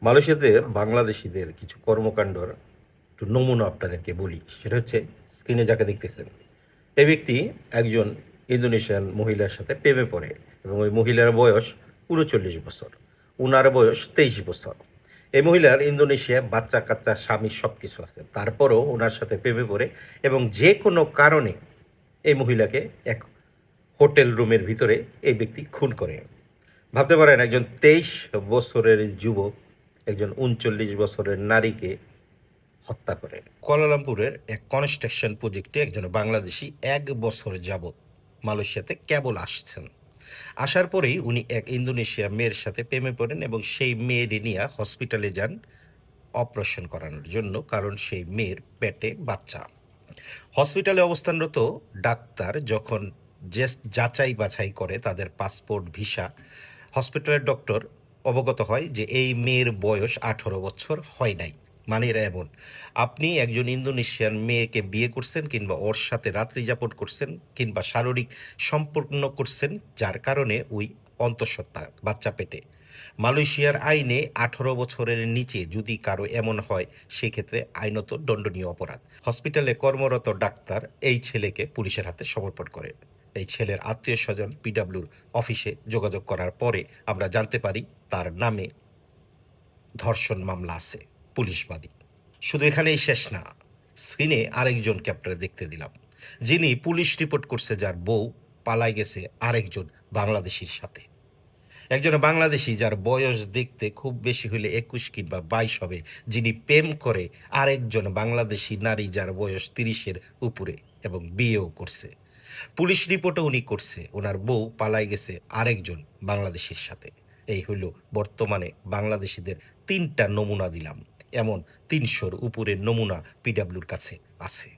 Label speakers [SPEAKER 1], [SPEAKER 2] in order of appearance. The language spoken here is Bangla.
[SPEAKER 1] মালয়েশিয়াতে বাংলাদেশিদের কিছু কর্মকাণ্ডর একটু নমুনা আপনাদেরকে বলি। সেটা হচ্ছে স্ক্রিনে যাকে দেখতেছেন। এই ব্যক্তি একজন ইন্দোনেশিয়ান মহিলার সাথে প্রেমে পড়ে এবং ওই মহিলার বয়স ৩৯ বছর, উনার বয়স ২৩ বছর। এই মহিলার ইন্দোনেশিয়ায় বাচ্চা কাচ্চা স্বামী সব কিছু আছে, তারপরও ওনার সাথে প্রেমে পড়ে এবং যে কোনো কারণে এই মহিলাকে এক হোটেল রুমের ভিতরে এই ব্যক্তি খুন করে। ভাবতে পারেন একজন ২৩ বছরের যুবক একজন ৩৯ বছরের নারীকে হত্যা করে। কুয়ালালামপুরের এক কনস্ট্রাকশন প্রজেক্টে একজন বাংলাদেশি ১ বছর যাবৎ মালয়েশিয়াতে কেবল আসছেন। আসার পরেই উনি এক ইন্দোনেশিয়া মেয়ের সাথে প্রেমে পড়েন এবং সেই মেয়ের নিয়ে হসপিটালে যান অপারেশন করানোর জন্য, কারণ সেই মেয়ের পেটে বাচ্চা। হসপিটালে অবস্থানরত ডাক্তার যখন যাচাই বাছাই করে তাদের পাসপোর্ট ভিসা, হসপিটালের ডক্টর অবগত হয় যে এই মেয়ের বয়স ১৮ বছর হয় নাই। মানে এরা এমন, আপনি একজন ইন্দোনেশিয়ান মেয়েকে বিয়ে করছেন কিংবা ওর সাথে রাত্রি যাপন করছেন কিংবা শারীরিক সম্পন্ন করছেন, যার কারণে ওই অন্তঃসত্ত্বা বাচ্চা পেটে। মালয়েশিয়ার আইনে ১৮ বছরের নিচে যদি কারো এমন হয়, সেক্ষেত্রে আইনত দণ্ডনীয় অপরাধ। হসপিটালে কর্মরত ডাক্তার এই ছেলেকে পুলিশের হাতে সমর্পণ করে। এই ছেলের আত্মীয় স্বজন পিডাব্লিউর অফিসে যোগাযোগ করার পরে আমরা জানতে পারি তার নামে ধর্ষণ মামলা আছে, পুলিশ বাদী। শুধু এখানেই শেষ না, স্ক্রিনে আরেকজন ক্যাপ্টার দেখতে দিলাম, যিনি পুলিশ রিপোর্ট করছে যার বউ পালায় গেছে আরেকজন বাংলাদেশির সাথে। একজন বাংলাদেশি যার বয়স দেখতে খুব বেশি হলে ২১ কিংবা ২২ হবে, যিনি প্রেম করে আরেকজন বাংলাদেশি নারী যার বয়স ৩০-এর উপরে এবং বিয়েও করছে। পুলিশ রিপোর্টও উনি করছে, ওনার বউ পালায় গেছে আরেকজন বাংলাদেশির সাথে। এই হইল বর্তমানে বাংলাদেশিদের ৩টা নমুনা দিলাম, এমন ৩০০-র উপরে নমুনা পিডাব্লিউর কাছে আছে।